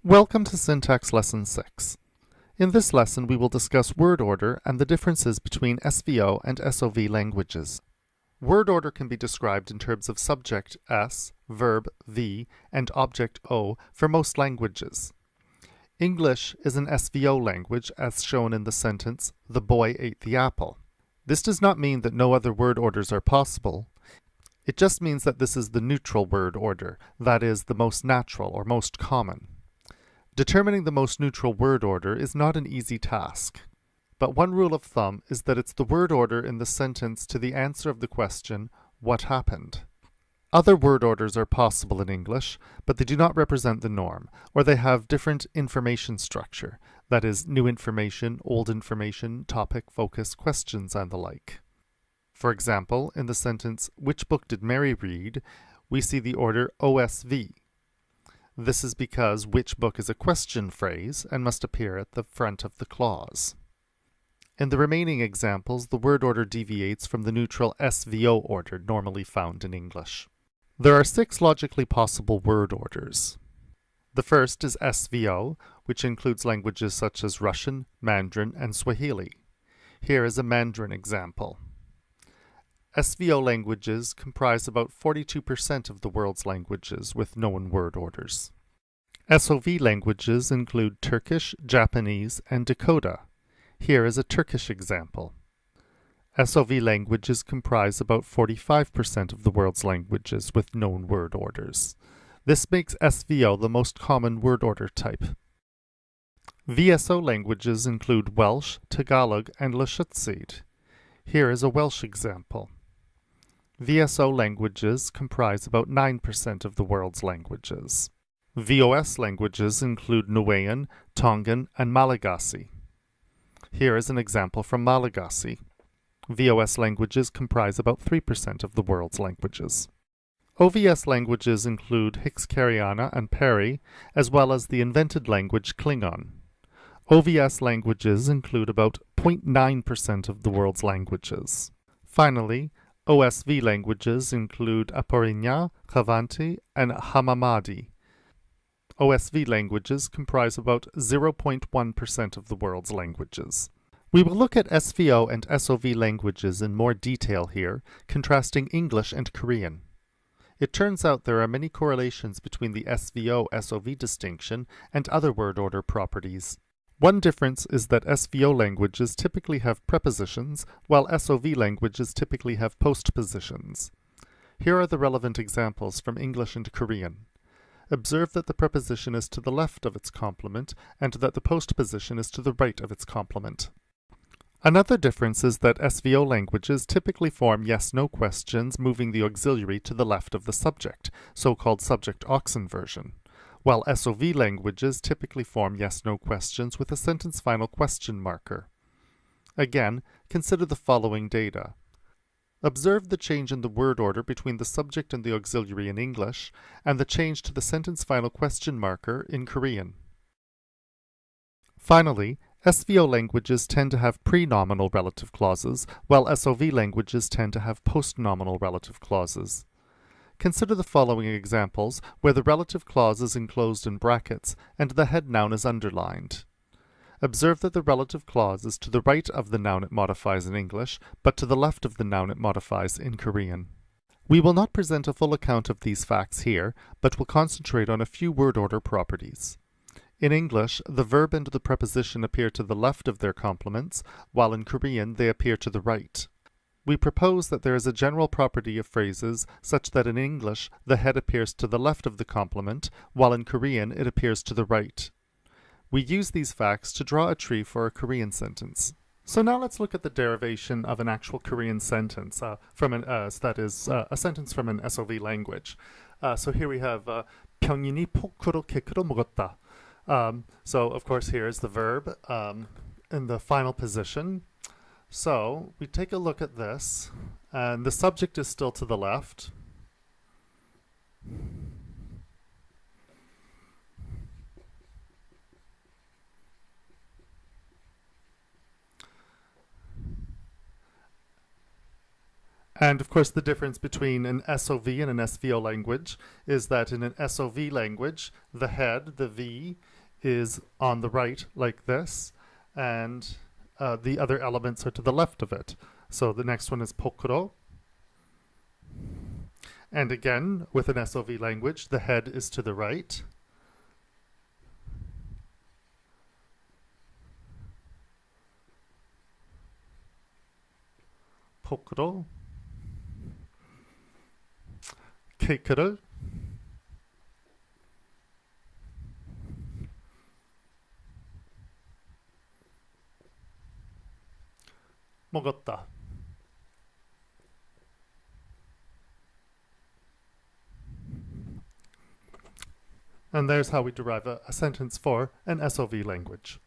Welcome to Syntax Lesson 6. In this lesson, we will discuss word order and the differences between SVO and SOV languages. Word order can be described in terms of subject S, verb V, and object O for most languages. English is an SVO language as shown in the sentence, "The boy ate the apple." This does not mean that no other word orders are possible. It just means that this is the neutral word order, that is, the most natural or most common. Determining the most neutral word order is not an easy task, but one rule of thumb is that it's the word order in the sentence to the answer of the question, "What happened?" Other word orders are possible in English, but they do not represent the norm, or they have different information structure, that is, new information, old information, topic, focus, questions, and the like. For example, in the sentence, "Which book did Mary read?" we see the order OSV. This is because which book is a question phrase and must appear at the front of the clause. In the remaining examples, the word order deviates from the neutral SVO order normally found in English. There are 6 logically possible word orders. The first is SVO, which includes languages such as Russian, Mandarin, and Swahili. Here is a Mandarin example. SVO languages comprise about 42% of the world's languages with known word orders. SOV languages include Turkish, Japanese, and Dakota. Here is a Turkish example. SOV languages comprise about 45% of the world's languages with known word orders. This makes SVO the most common word order type. VSO languages include Welsh, Tagalog, and Lushootseed. Here is a Welsh example. VSO languages comprise about 9% of the world's languages. VOS languages include Niuean, Tongan, and Malagasy. Here is an example from Malagasy. VOS languages comprise about 3% of the world's languages. OVS languages include Hixkariana and Peri, as well as the invented language Klingon. OVS languages include about 0.9% of the world's languages. Finally, OSV languages include Aporinya, Khavanti, and Hamamadi. OSV languages comprise about 0.1% of the world's languages. We will look at SVO and SOV languages in more detail here, contrasting English and Korean. It turns out there are many correlations between the SVO-SOV distinction and other word order properties. One difference is that SVO languages typically have prepositions, while SOV languages typically have postpositions. Here are the relevant examples from English and Korean. Observe that the preposition is to the left of its complement, and that the postposition is to the right of its complement. Another difference is that SVO languages typically form yes-no questions moving the auxiliary to the left of the subject, so-called subject-aux inversion, while SOV languages typically form yes-no questions with a sentence final question marker. Again, consider the following data. Observe the change in the word order between the subject and the auxiliary in English, and the change to the sentence final question marker in Korean. Finally, SVO languages tend to have pre-nominal relative clauses, while SOV languages tend to have post-nominal relative clauses. Consider the following examples where the relative clause is enclosed in brackets and the head noun is underlined. Observe that the relative clause is to the right of the noun it modifies in English, but to the left of the noun it modifies in Korean. We will not present a full account of these facts here, but will concentrate on a few word order properties. In English, the verb and the preposition appear to the left of their complements, while in Korean they appear to the right. We propose that there is a general property of phrases such that in English the head appears to the left of the complement, while in Korean it appears to the right. We use these facts to draw a tree for a Korean sentence. So now let's look at the derivation of an actual Korean sentence, a sentence from an SOV language. So here we have 병인이 포크로 케이크를 먹었다. So of course here is the verb in the final position. So we take a look at this, and the subject is still to the left. And of course, the difference between an SOV and an SVO language is that in an SOV language, the head, the V, is on the right like this, and the other elements are to the left of it. So the next one is pokuro. And again, with an SOV language, the head is to the right. Pokuro. Keikuru. Mogotta. And there's how we derive a sentence for an SOV language.